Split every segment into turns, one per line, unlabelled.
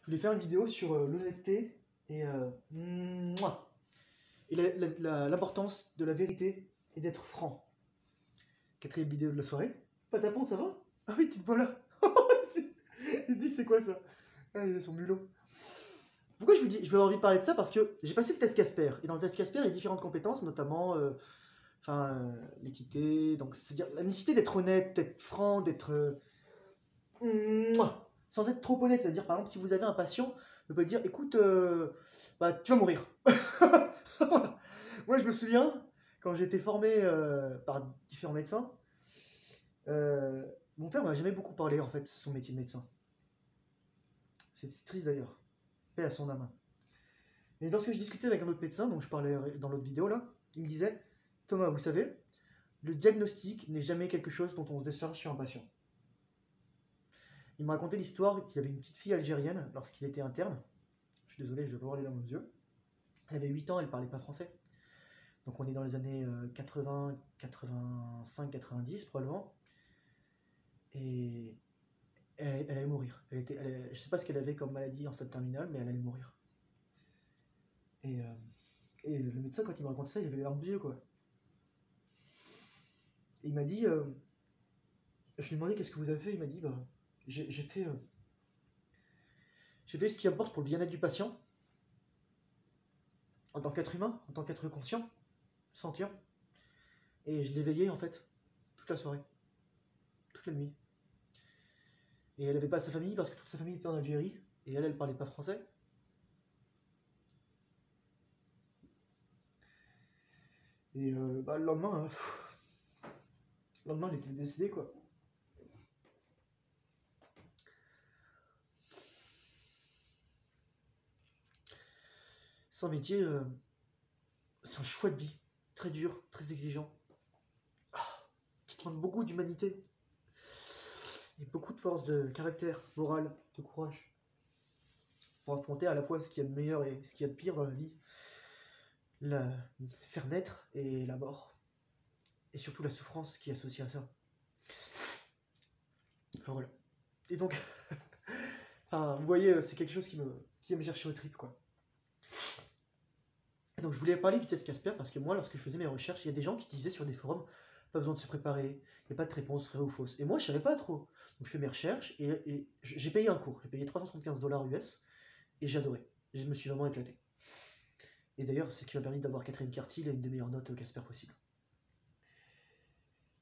voulais faire une vidéo sur l'honnêteté et l'importance de la vérité et d'être franc. Quatrième vidéo de la soirée. Patapon, ça va? Ah oui, tu te vois là. Il se dit, c'est quoi ça? Ah, il a son mulot. Pourquoi je vous dis, je vais avoir envie de parler de ça? Parce que j'ai passé le test Casper. Et dans le test Casper, il y a différentes compétences, notamment l'équité. Donc, c'est-à-dire la nécessité d'être honnête, d'être franc, d'être. Sans être trop honnête. C'est-à-dire, par exemple, si vous avez un patient, vous pouvez dire, écoute, tu vas mourir. Moi, je me souviens, quand j'ai été formé par différents médecins, mon père m'a jamais beaucoup parlé, en fait, de son métier de médecin. C'est triste d'ailleurs. Paix à son âme. Et lorsque je discutais avec un autre médecin, dont je parlais dans l'autre vidéo là, il me disait, Thomas, vous savez, le diagnostic n'est jamais quelque chose dont on se décharge sur un patient. Il me racontait l'histoire qu'il y avait une petite fille algérienne lorsqu'il était interne. Je suis désolé, je vais pas voir les larmes aux yeux. Elle avait 8 ans, elle parlait pas français. Donc on est dans les années 80, 85, 90 probablement. Et elle allait mourir. Je ne sais pas ce qu'elle avait comme maladie en stade terminal, mais elle allait mourir. Et le médecin, quand il me racontait ça, il avait les larmes aux yeux, quoi. Et il m'a dit, je lui ai demandé qu'est-ce que vous avez fait, il m'a dit, j'ai fait ce qui importe pour le bien-être du patient, en tant qu'être humain, en tant qu'être conscient, sentir. Et je l'ai veillé, en fait, toute la soirée, toute la nuit. Et elle n'avait pas sa famille parce que toute sa famille était en Algérie, et elle parlait pas français. Et le lendemain, elle était décédée, quoi. Son métier, c'est un choix de vie, très dur, très exigeant, qui demande beaucoup d'humanité, et beaucoup de force de caractère, morale, de courage, pour affronter à la fois ce qu'il y a de meilleur et ce qu'il y a de pire dans la vie, faire naître et la mort, et surtout la souffrance qui est associée à ça. Enfin, voilà. Et donc, vous voyez, c'est quelque chose qui va me chercher au trip, quoi. Et donc je voulais parler du test Casper parce que moi, lorsque je faisais mes recherches, il y a des gens qui disaient sur des forums, pas besoin de se préparer, il n'y a pas de réponse vraie ou fausse. Et moi, je savais pas trop. Donc je fais mes recherches et j'ai payé un cours. J'ai payé 375 $ US et j'ai adoré. Je me suis vraiment éclaté. Et d'ailleurs, c'est ce qui m'a permis d'avoir Catherine Quartil et une des meilleures notes Casper possible.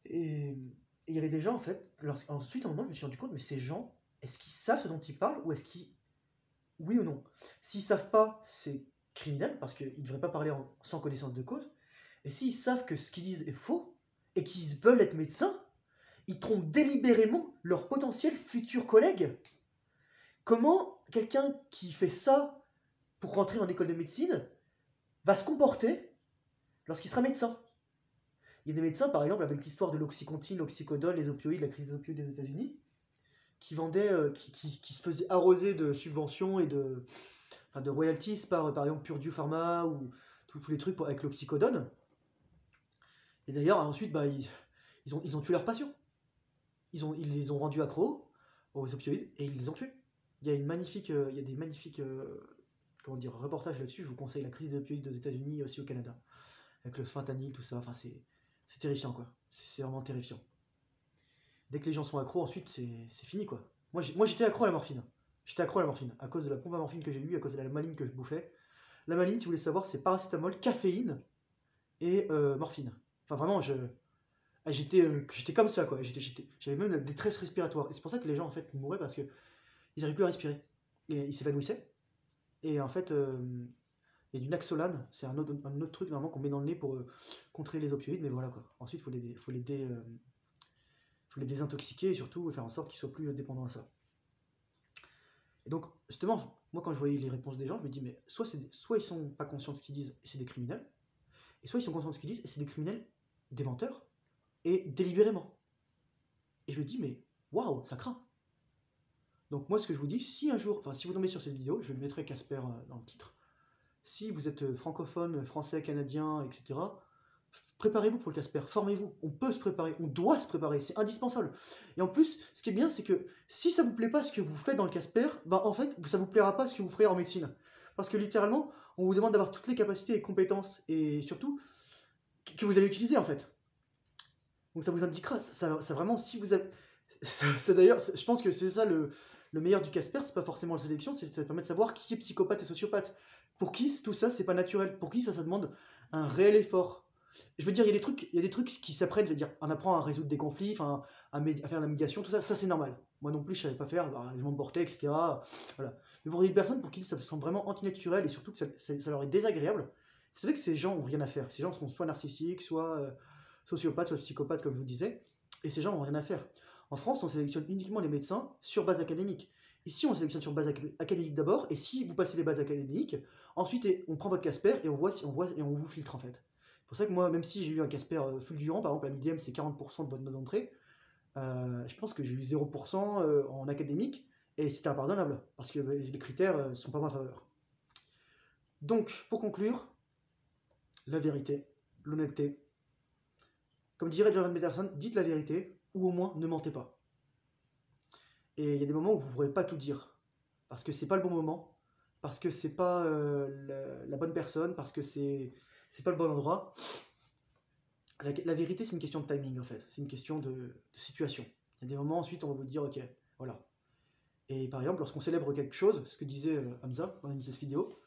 Et il y avait des gens, en fait, ensuite, à un moment, je me suis rendu compte, mais ces gens, est-ce qu'ils savent ce dont ils parlent ou est-ce qu'ils... Oui ou non? S'ils savent pas, c'est criminel, parce qu'ils ne devraient pas parler sans connaissance de cause. Et s'ils savent que ce qu'ils disent est faux, et qu'ils veulent être médecins, ils trompent délibérément leurs potentiels futurs collègues. Comment quelqu'un qui fait ça pour rentrer en école de médecine va se comporter lorsqu'il sera médecin? Il y a des médecins, par exemple, avec l'histoire de l'oxycontin, l'oxycodone, les opioïdes, la crise des opioïdes des États-Unis, qui vendaient, qui se faisaient arroser de subventions et de royalties par exemple Purdue Pharma ou tous les trucs avec l'oxycodone. Et d'ailleurs, ensuite, ils ont tué leurs patients. Ils les ont rendus accros aux opioïdes et ils les ont tués. Il y a des magnifiques reportages là-dessus. Je vous conseille la crise des opioïdes aux États-Unis et aussi au Canada. Avec le fentanyl, tout ça. Enfin, c'est terrifiant, quoi. C'est vraiment terrifiant. Dès que les gens sont accros, ensuite, c'est fini, quoi. Moi, j'étais accro à la morphine. J'étais accro à la morphine, à cause de la pompe à morphine que j'ai eue, à cause de la maline que je bouffais. La maline, si vous voulez savoir, c'est paracétamol, caféine et morphine. Enfin, vraiment, j'étais comme ça, quoi. J'avais même une détresse respiratoire. Et c'est pour ça que les gens, en fait, mouraient parce qu'ils n'arrivaient plus à respirer. Et ils s'évanouissaient. Et en fait, il y a du Naxolane, c'est un autre truc, normalement, qu'on met dans le nez pour contrer les opioïdes, mais voilà, quoi. Ensuite, il faut les désintoxiquer et surtout faire en sorte qu'ils soient plus dépendants à ça. Et donc, justement, moi, quand je voyais les réponses des gens, je me dis, mais soit ils sont pas conscients de ce qu'ils disent et c'est des criminels, et soit ils sont conscients de ce qu'ils disent et c'est des criminels, des menteurs, et délibérément. Et je me dis, mais waouh, ça craint. Donc moi, ce que je vous dis, si un jour, si vous tombez sur cette vidéo, je mettrai Casper dans le titre, si vous êtes francophone, français, canadien, etc., Préparez-vous pour le Casper, formez-vous. On peut se préparer, on doit se préparer, c'est indispensable. Et en plus, ce qui est bien, c'est que si ça vous plaît pas ce que vous faites dans le Casper, bah en fait, ça vous plaira pas ce que vous ferez en médecine. Parce que littéralement, on vous demande d'avoir toutes les capacités et compétences, et surtout, que vous allez utiliser en fait. Donc ça vous indiquera, ça vraiment, si vous avez... D'ailleurs, je pense que c'est ça le meilleur du Casper, c'est pas forcément la sélection, ça permet de savoir qui est psychopathe et sociopathe. Pour qui tout ça, c'est pas naturel. Pour qui ça demande un réel effort. Je veux dire, il y a des trucs qui s'apprennent, je veux dire, on apprend à résoudre des conflits, enfin, à faire la médiation, tout ça, ça c'est normal. Moi non plus, je savais pas faire, bah, je m'emportais, etc. Voilà. Mais pour des personnes pour qui ça semble vraiment antinaturel et surtout que ça leur est désagréable, vous savez que ces gens ont rien à faire. Ces gens sont soit narcissiques, soit sociopathes, soit psychopathes, comme je vous disais, et ces gens ont rien à faire. En France, on sélectionne uniquement les médecins sur base académique. Ici, on sélectionne sur base académique d'abord, et si vous passez les bases académiques, ensuite on prend votre Casper et on voit si on voit et on vous filtre en fait. C'est pour ça que moi, même si j'ai eu un Casper fulgurant, par exemple à l'UDM c'est 40% de votre note d'entrée, je pense que j'ai eu 0% en académique, et c'était impardonnable, parce que les critères ne sont pas en ma faveur. Donc, pour conclure, la vérité, l'honnêteté. Comme dirait Jordan Peterson, dites la vérité, ou au moins ne mentez pas. Et il y a des moments où vous ne pourrez pas tout dire, parce que c'est pas le bon moment, parce que c'est pas la bonne personne, parce que c'est pas le bon endroit. La vérité, c'est une question de timing en fait, c'est une question de situation. Il y a des moments ensuite on va vous dire ok, voilà. Et par exemple, lorsqu'on célèbre quelque chose, ce que disait Hamza dans une de ses vidéos,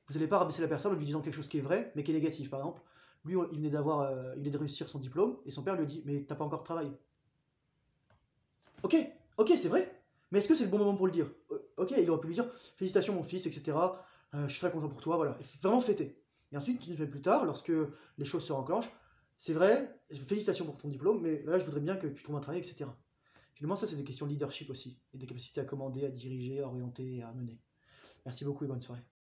vous n'allez pas rabaisser la personne en lui disant quelque chose qui est vrai, mais qui est négatif. Par exemple, lui, il venait de réussir son diplôme, et son père lui a dit, mais t'as pas encore de travail. Ok, c'est vrai, mais est-ce que c'est le bon moment pour le dire? Ok, il aurait pu lui dire, félicitations mon fils, etc. Je suis très content pour toi, voilà. Vraiment fêter. Et ensuite, une semaine plus tard, lorsque les choses se renclenchent, c'est vrai, félicitations pour ton diplôme, mais là, je voudrais bien que tu trouves un travail, etc. Finalement, ça, c'est des questions de leadership aussi, et des capacités à commander, à diriger, à orienter et à mener. Merci beaucoup et bonne soirée.